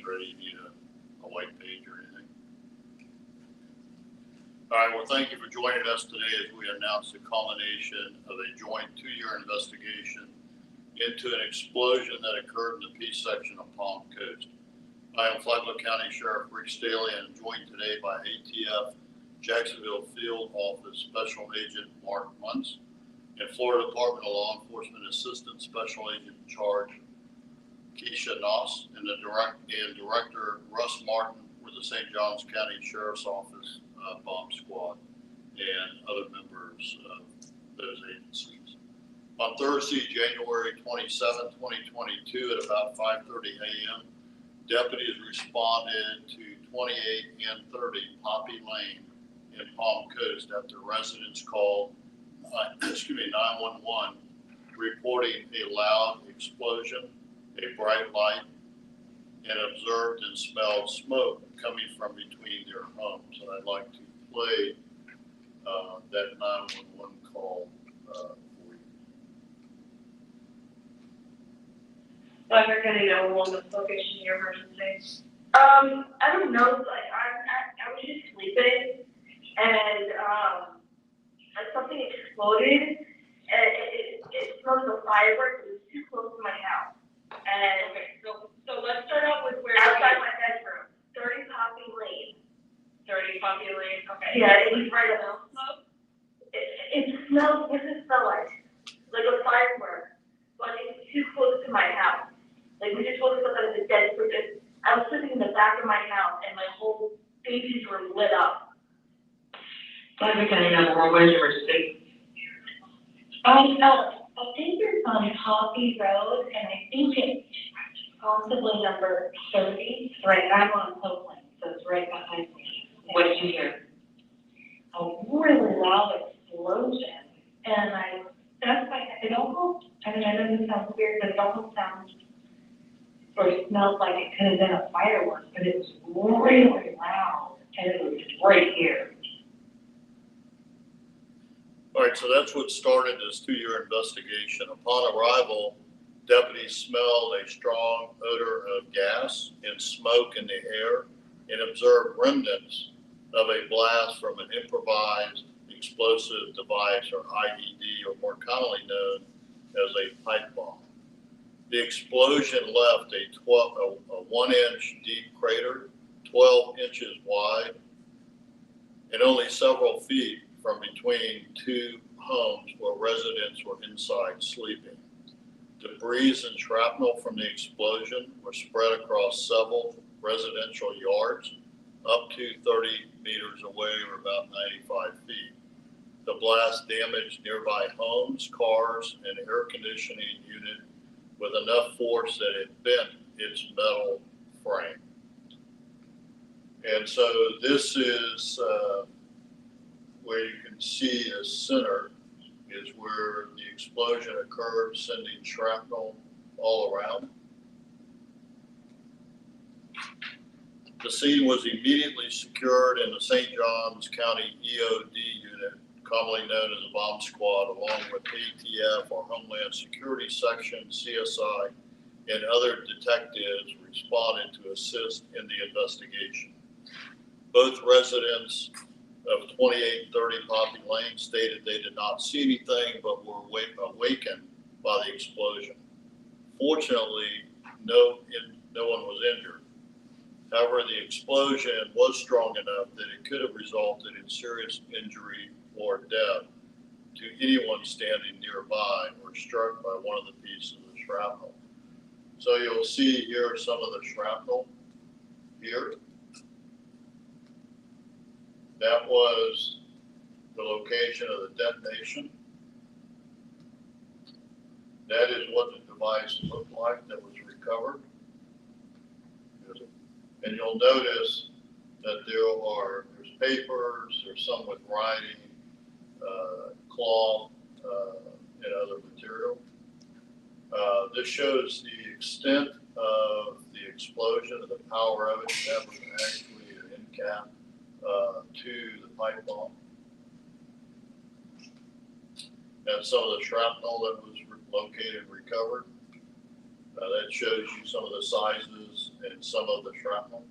Ready? You need a white page or anything? All right, well, thank you for joining us today as we announce the culmination of a joint 2-year investigation into an explosion that occurred in the Peace section of Palm Coast. I am Flagler County Sheriff Rick Staly and joined today by ATF Jacksonville Field Office Special Agent Mark Muntz and Florida Department of Law Enforcement Assistant Special Agent in Charge Keisha Noss and Director Russ Martin with the St. Johns County Sheriff's Office Bomb Squad and other members of those agencies. On Thursday, January 27, 2022 at about 5:30 a.m., deputies responded to 28 and 30 Poppy Lane in Palm Coast after residents called 911 reporting a loud explosion, a bright light, and observed and smelled smoke coming from between their homes. And I'd like to play that 911 call for you. Flagler County 911, the location of your emergency. I don't know. Like I was just sleeping, and something exploded, and it smelled like a firework. It was too close to my house. And okay, so let's start out with where outside my bedroom, 30 Poppy Lane. 30 Poppy Lane. Okay. Yeah, it was right up. Smoke. It smells. What does it smell like? Like a firework, but it's too close to my house. Like we just woke up out of the dead person. I was sitting in the back of my house, and my whole baby's room lit up. Flagler County 911, what is your emergency? I think it's on Poppy Road, and I think it's possibly number 30. Right, I'm on Homeland, so it's right behind me. What did you hear? A really loud explosion, and that's why it almost, I mean, I know this sounds weird, but it almost sounds or smelled like it could have been a firework, but it was really loud, and it was right here. All right, so that's what started this 2-year investigation. Upon arrival, deputies smelled a strong odor of gas and smoke in the air and observed remnants of a blast from an improvised explosive device, or IED, or more commonly known as a pipe bomb. The explosion left a 1-inch deep crater, 12 inches wide, and only several feet from between two homes where residents were inside sleeping. Debris and shrapnel from the explosion were spread across several residential yards, up to 30 meters away, or about 95 feet. The blast damaged nearby homes, cars, and air conditioning unit with enough force that it bent its metal frame. And so this is where you can see the center is where the explosion occurred, sending shrapnel all around. The scene was immediately secured, and the St. Johns County EOD unit, commonly known as a bomb squad, along with ATF or Homeland Security Section, CSI, and other detectives responded to assist in the investigation. Both residents of 2830 Poppy Lane stated they did not see anything but were awakened by the explosion. Fortunately, no one was injured. However, the explosion was strong enough that it could have resulted in serious injury or death to anyone standing nearby or struck by one of the pieces of shrapnel. So you'll see here some of the shrapnel here. That was the location of the detonation. That is what the device looked like that was recovered. And you'll notice that there's papers, there's some with writing, cloth, and other material. This shows the extent of the explosion and the power of it. That was actually an end cap to the pipe bomb. And some of the shrapnel that was located and recovered. That shows you some of the sizes and some of the shrapnel.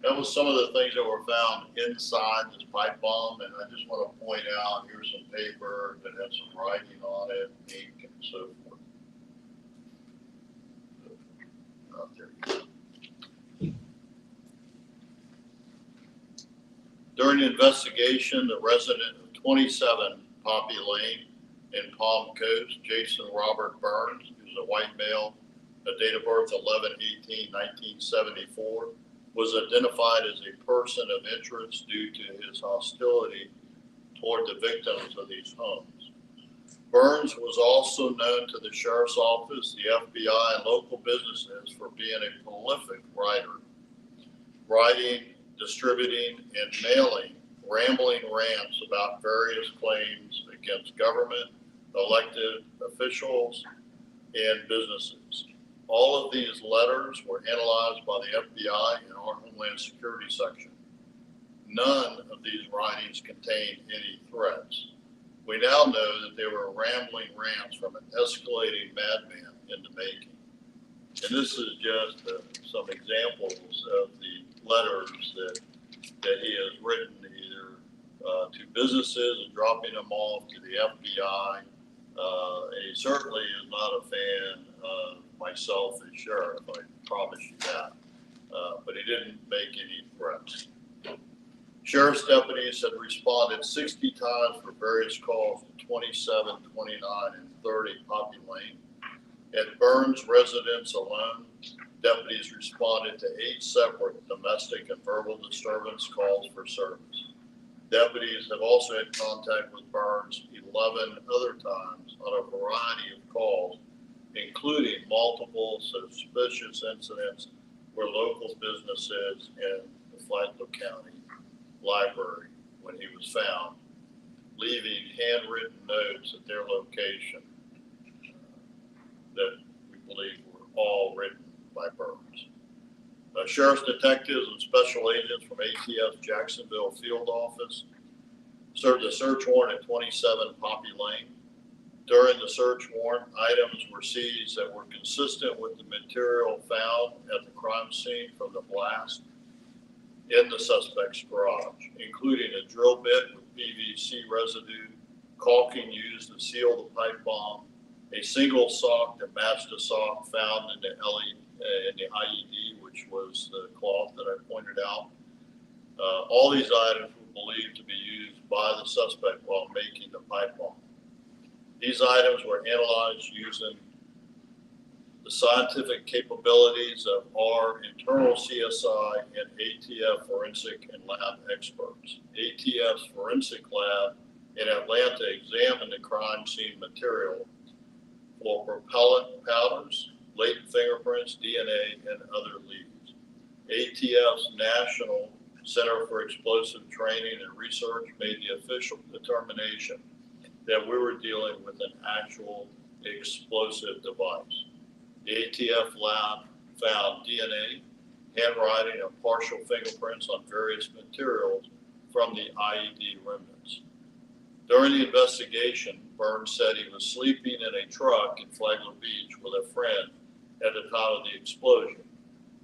That was some of the things that were found inside this pipe bomb, and I just want to point out, here's some paper that has some writing on it, ink, and so forth. There you go. During the investigation, the resident of 27 Poppy Lane in Palm Coast, Jason Robert Burns, who's a white male, a date of birth 11/18/1974, was identified as a person of interest due to his hostility toward the victims of these homes. Burns was also known to the sheriff's office, the FBI, and local businesses for being a prolific writer, writing, distributing, and mailing rambling rants about various claims against government, elected officials, and businesses. All of these letters were analyzed by the FBI and our Homeland Security section. None of these writings contained any threats. We now know that they were rambling rants from an escalating madman in the making. And this is just some examples of the letters that he has written either to businesses and dropping them off to the FBI. And he certainly is not a fan of myself as sheriff, I promise you that. But he didn't make any threats. Sheriff's deputies had responded 60 times for various calls to 27, 29, and 30 Poppy Lane. At Burns' residence alone, deputies responded to 8 separate domestic and verbal disturbance calls for service. Deputies have also had contact with Burns 11 other times on a variety of calls, including multiple suspicious incidents where local businesses in the Flagler County Library, when he was found, leaving handwritten notes at their location that we believe were all written by Burns. Sheriff's detectives and special agents from ATF's Jacksonville field office served a search warrant at 27 Poppy Lane. During the search warrant, items were seized that were consistent with the material found at the crime scene from the blast in the suspect's garage, including a drill bit with PVC residue, caulking used to seal the pipe bomb, a single sock that matched a sock found in the IED, which was the cloth that I pointed out. All these items were believed to be used by the suspect while making the pipe bomb. These items were analyzed using the scientific capabilities of our internal CSI and ATF forensic and lab experts. ATF's forensic lab in Atlanta examined the crime scene material for propellant powders, latent fingerprints, DNA, and other leads. ATF's National Center for Explosive Training and Research made the official determination that we were dealing with an actual explosive device. The ATF lab found DNA, handwriting, and partial fingerprints on various materials from the IED remnants. During the investigation, Burns said he was sleeping in a truck in Flagler Beach with a friend at the time of the explosion.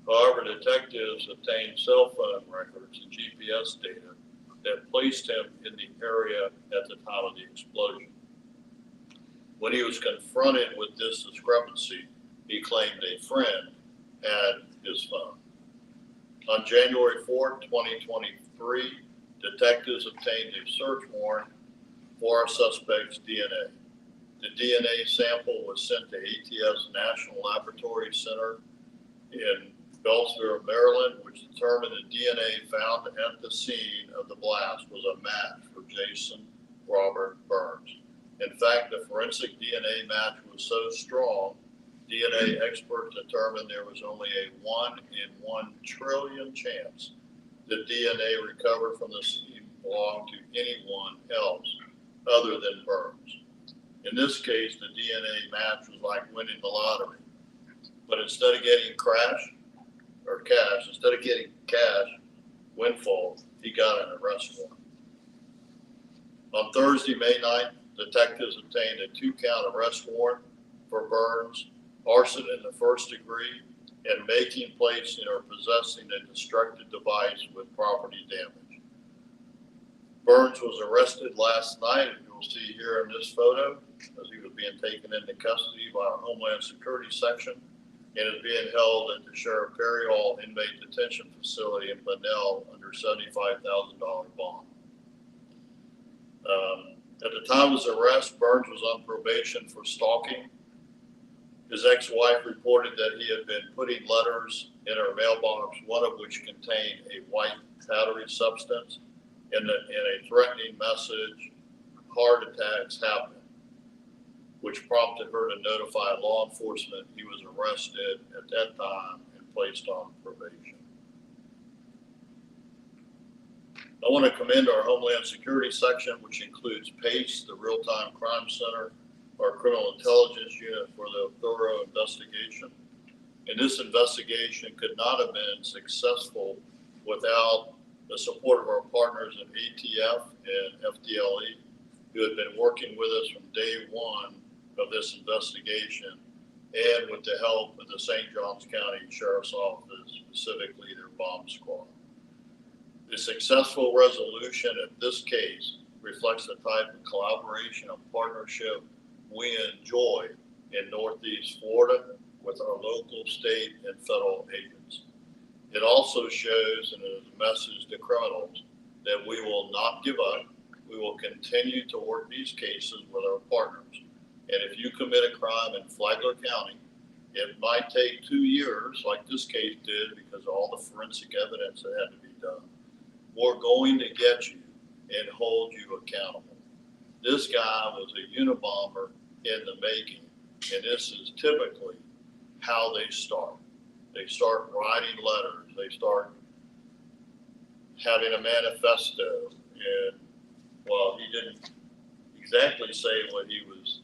However, detectives obtained cell phone records and GPS data that placed him in the area at the time of the explosion. When he was confronted with this discrepancy, he claimed a friend had his phone. On January 4, 2023, detectives obtained a search warrant for our suspect's DNA. The DNA sample was sent to ATF's National Laboratory Center in Beltsville, Maryland, which determined the DNA found at the scene of the blast was a match for Jason Robert Burns. In fact, the forensic DNA match was so strong, DNA experts determined there was only a 1 in 1 trillion chance that DNA recovered from the scene belonged to anyone else other than Burns. In this case, the DNA match was like winning the lottery. But instead of getting cash, windfall, he got an arrest warrant. On Thursday, May 9th, detectives obtained a 2-count arrest warrant for Burns, arson in the first degree, and making, placing, or possessing a destructive device with property damage. Burns was arrested last night, as you'll see here in this photo, as he was being taken into custody by our Homeland Security section, and is being held at the Sheriff Perry Hall Inmate Detention Facility in Bunnell under $75,000 bond. At the time of his arrest, Burns was on probation for stalking. His ex-wife reported that he had been putting letters in her mailbox, one of which contained a white powdery substance, and a threatening message, "Heart attacks happen," which prompted her to notify law enforcement he was arrested at that time and placed on probation. I want to commend our Homeland Security section, which includes PACE, the Real-Time Crime Center, our Criminal Intelligence Unit, for the thorough investigation. And this investigation could not have been successful without the support of our partners in ATF and FDLE, who had been working with us from day one of this investigation, and with the help of the St. Johns County Sheriff's Office, specifically their bomb squad. The successful resolution of this case reflects the type of collaboration and partnership we enjoy in Northeast Florida with our local, state, and federal agents. It also shows, and is a message to criminals, that we will not give up. We will continue to work these cases with our partners. And if you commit a crime in Flagler County, it might take 2 years, like this case did, because of all the forensic evidence that had to be done. We're going to get you and hold you accountable. This guy was a Unabomber in the making, and this is typically how they start. They start writing letters. They start having a manifesto. And while he didn't exactly say what he was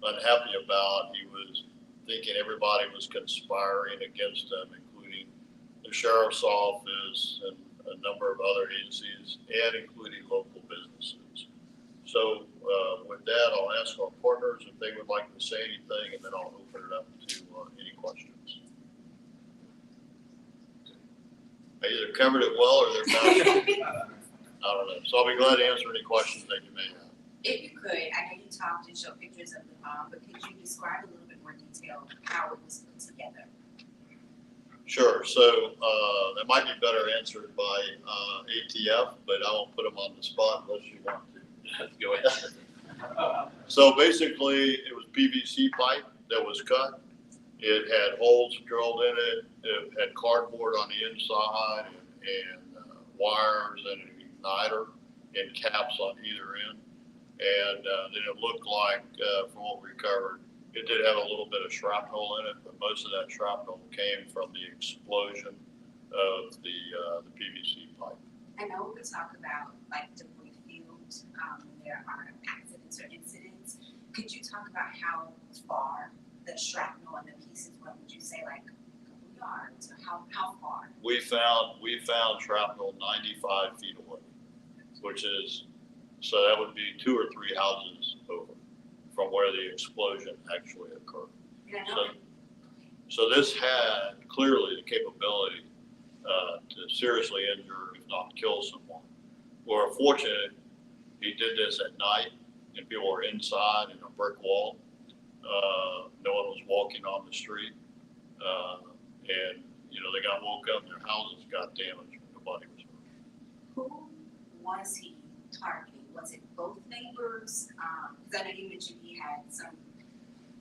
unhappy about, he was thinking everybody was conspiring against him, including the sheriff's office and a number of other agencies, and including local businesses. So with that, I'll ask our partners if they would like to say anything, and then I'll open it up to any questions. I either covered it well or they're not. I don't know. So I'll be glad to answer any questions that you may have. If you could, I know you talked and showed pictures of the bomb, but could you describe a little bit more detail how it was put together? Sure. So that might be better answered by ATF, but I won't put them on the spot unless you want to. Go ahead. So basically, it was PVC pipe that was cut. It had holes drilled in it. It had cardboard on the inside and wires and an igniter and caps on either end. And then it looked like, from what we recovered, it did have a little bit of shrapnel in it, but most of that shrapnel came from the explosion of the PVC pipe. I know we talk about like debris fields when there are accidents or incidents. Could you talk about how far the shrapnel and the pieces were? Would you say like a couple yards, or how far? We found shrapnel 95 feet away, which is, so that would be 2 or 3 houses over from where the explosion actually occurred. And I know So this had clearly the capability to seriously injure, if not kill someone. We're fortunate he did this at night and people were inside in a brick wall. No one was walking on the street. And, you know, they got woke up and their houses got damaged. Nobody was hurt. who was he targeting? Was it both neighbors? Because I know you mentioned he had some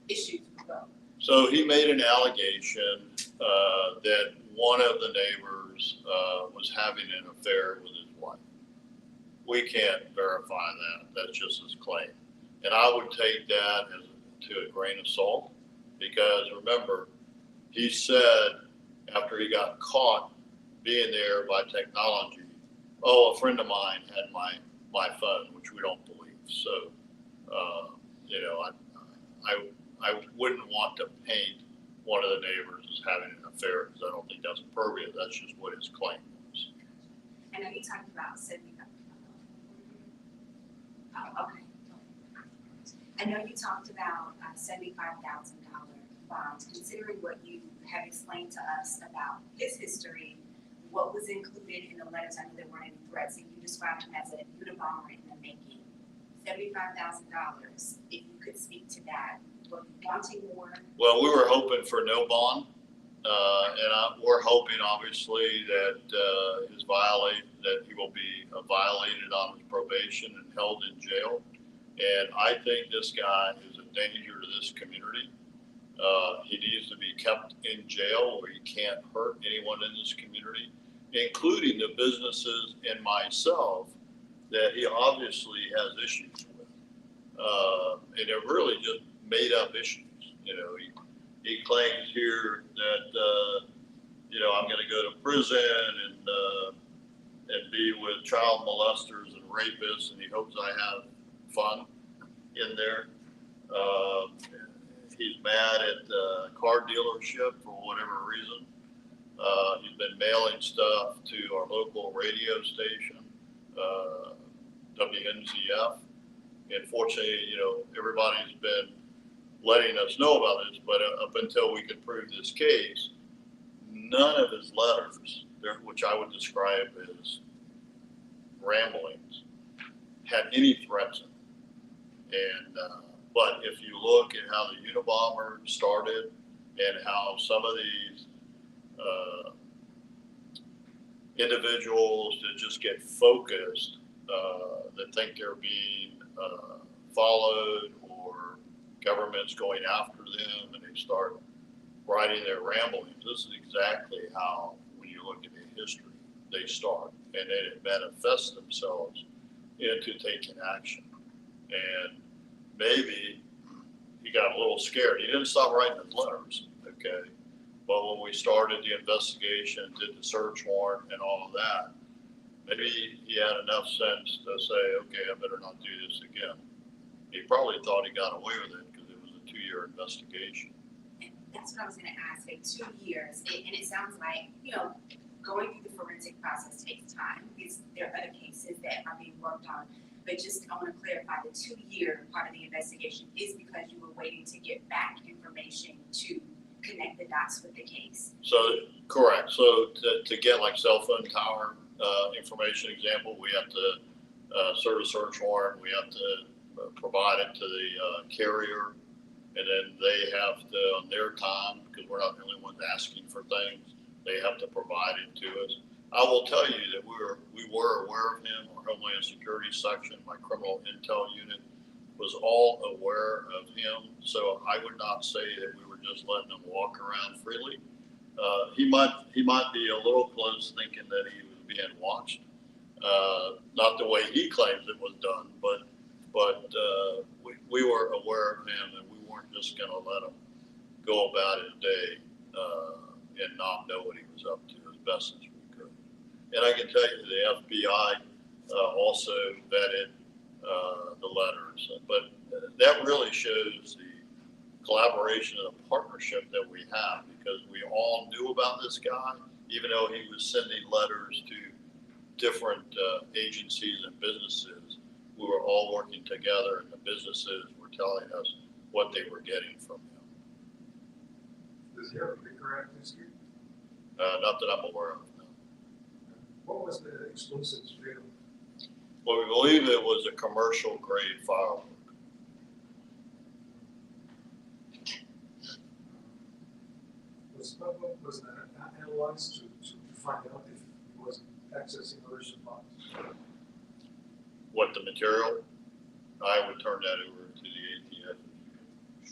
issues with both. So he made an allegation that one of the neighbors was having an affair with his wife. We can't verify that. That's just his claim. And I would take that to a grain of salt, because remember, he said after he got caught being there by technology, oh, a friend of mine had my phone, which we don't believe. So, you know, I wouldn't want to paint one of the neighbors as having an affair, because I don't think that's appropriate. That's just what his claim was. I know you talked about $75,000. Oh, okay. I know you talked about $75,000 bonds. Considering what you have explained to us about his history, what was included in the letters? I know there weren't any threats, and you described him as a Unabomber in the making. $75,000. If you could speak to that, were you wanting more? Well, we were hoping for no bond, we're hoping obviously that that he will be violated on his probation and held in jail. And I think this guy is a danger to this community. He needs to be kept in jail where he can't hurt anyone in this community, including the businesses and myself that he obviously has issues with. And they're really just made up issues. You know, he claims here that, you know, I'm going to go to prison and be with child molesters and rapists, and he hopes I have fun in there. He's mad at the car dealership for whatever reason. He's been mailing stuff to our local radio station, WNZF. And fortunately, you know, everybody's been letting us know about this, but up until we could prove this case, none of his letters, which I would describe as ramblings, had any threats in them. And but if you look at how the Unabomber started and how some of these individuals that just get focused, that think they're being followed or government's going after them, and they start writing their ramblings, this is exactly how, when you look at the history, they start. And then it manifests themselves into taking action. And maybe he got a little scared. He didn't stop writing his letters, okay? But when we started the investigation, did the search warrant and all of that, maybe he had enough sense to say, okay, I better not do this again. He probably thought he got away with it because it was a 2-year investigation. That's what I was going to ask. Like 2 years, and it sounds like, you know, going through the forensic process takes time. There are other cases that are being worked on. But just, I want to clarify, the 2-year part of the investigation is because you were waiting to get back information to connect the dots with the case. So, correct. So to get like cell phone tower information example, we have to serve a search warrant. We have to provided to the carrier, and then they have to, on their time, because we're not the only ones asking for things, they have to provide it to us. I will tell you that we were aware of him. Our Homeland Security section, my criminal intel unit, was all aware of him. So I would not say that we were just letting him walk around freely. He might be a little close thinking that he was being watched. Not the way he claims it was done, but we were aware of him, and we weren't just going to let him go about his day and not know what he was up to as best as we could. And I can tell you the FBI also vetted the letters, but that really shows the collaboration and the partnership that we have, because we all knew about this guy, even though he was sending letters to different agencies and businesses. We were all working together, and the businesses were telling us what they were getting from him. Does he have a liquor act history? Not that I'm aware of, no. What was the explosives real? Well, we believe it was a commercial grade firework. Was that analyzed to find out if he was accessing other supplies? What the material? I would turn that over to the ATF.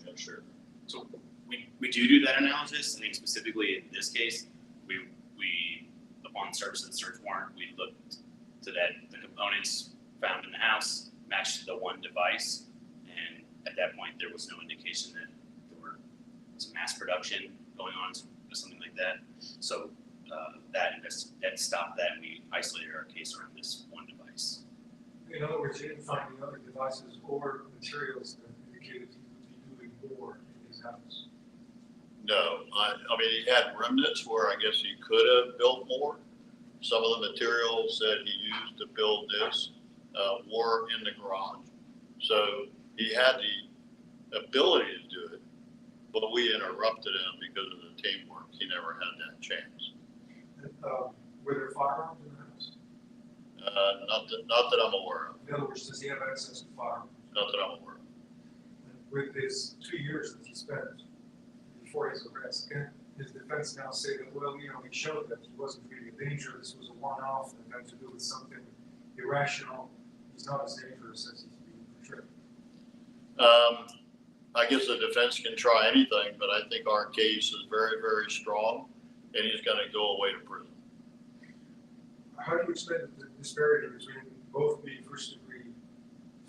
Yeah, sure. So we do that analysis. I think specifically in this case, we upon service of the search warrant, we looked to that the components found in the house matched the one device, and at that point there was no indication that there were some mass production going on or something like that. So that stopped that, and we isolated our case around this one device. In other words, you didn't find any other devices or materials that indicated he would be doing more in his house? No, I mean, he had remnants where I guess he could have built more. Some of the materials that he used to build this were in the garage. So he had the ability to do it, but we interrupted him because of the teamwork. He never had that chance. And, were there firearms in the house? Not that I'm aware of. In other words, does he have access to firearms? Not that I'm aware of. With his 2 years that he spent before his arrest, can his defense now say that, well, he showed that he wasn't really a danger, this was a one-off, that had to do with something irrational, he's not as dangerous as he's being portrayed? I guess the defense can try anything, but I think our case is very, very strong, and he's going to go away to prison. How do you explain the disparity between both being first-degree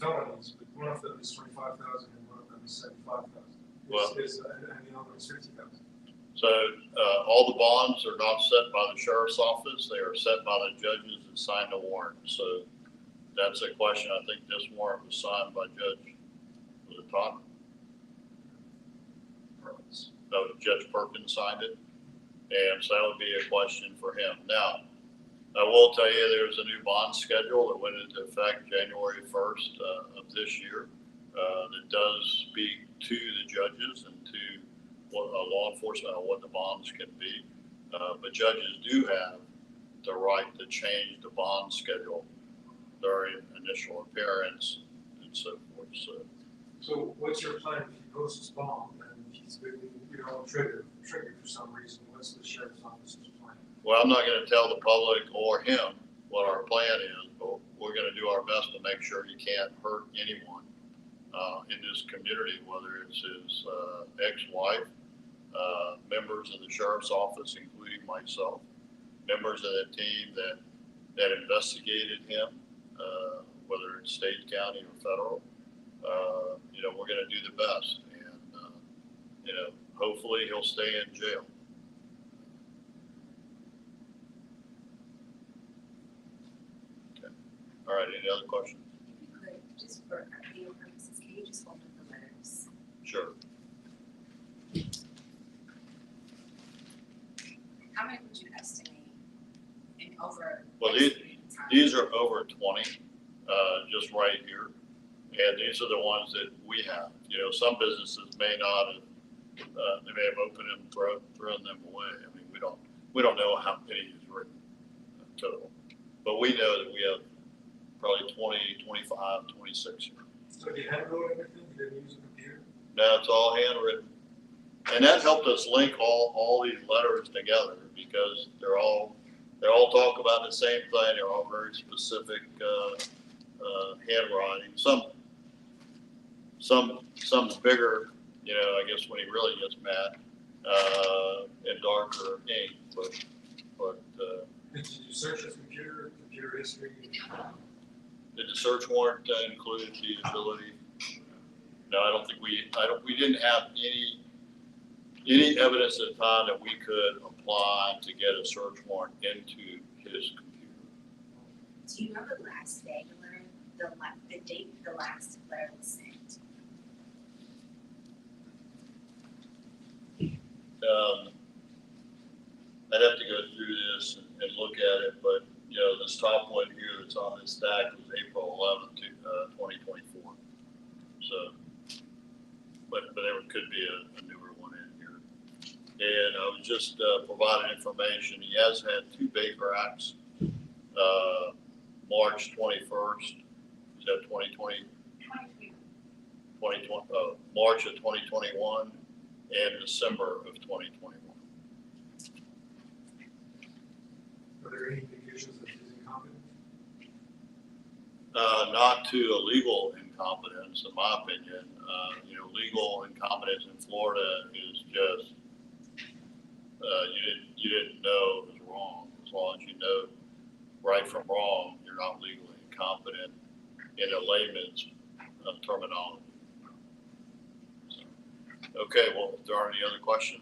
felonies, but one of them is 25,000 and one of them is 75,000? Well, And the other is 50,000. So all the bonds are not set by the sheriff's office. They are set by the judges that signed the warrant. So that's a question. I think this warrant was signed by was it Todd? No, Judge Perkins signed it. And so that would be a question for him. Now, I will tell you there's a new bond schedule that went into effect January 1st of this year that does speak to the judges and to law enforcement on what the bonds can be. But judges do have the right to change the bond schedule during initial appearance and so forth. So what's your plan if he posts bond and he's been, triggered for some reason? What's the sheriff's office's plan? Well, I'm not going to tell the public or him what our plan is, but we're going to do our best to make sure he can't hurt anyone in this community, whether it's his ex-wife, members of the sheriff's office, including myself, members of the team that investigated him, whether it's state, county, or federal. We're going to do the best, and hopefully he'll stay in jail. Okay. All right. Any other questions? If you could, just for video purposes, can you just hold up the letters? Sure. How many would you estimate in over? Well, these are over 20, just right here. And these are the ones that we have. Some businesses may not have, they may have opened them, thrown them away. I mean, we don't know how many is written total. But we know that we have probably 20, 25, 26 here. So you handwrote everything, you didn't use a computer? No, it's all handwritten. And that helped us link all these letters together because they all talk about the same thing. They're all very specific, handwriting. Some bigger, you know, I guess when he really gets mad, and darker ink, but, Did you search his computer history? did the search warrant include the ability? No, I don't think we didn't have any evidence at the time that we could apply to get a search warrant into his computer. Do you know the last day the letter, the date the last letter was sent? I'd have to go through this and look at it, but, you know, this top one here that's on this stack was April 11th, 2024. So, but there could be a newer one in here. And I was just providing information. He has had 2 Baker Acts, March 21st, is that 2020? 2020, March of 2021 and December of 2021. Are there any indications that he's incompetent? Not to a legal incompetence, in my opinion. You know, legal incompetence in Florida is just, you didn't know it was wrong. As long as you know right from wrong, you're not legally incompetent in a layman's terminology. So, okay, well, if there aren't any other questions,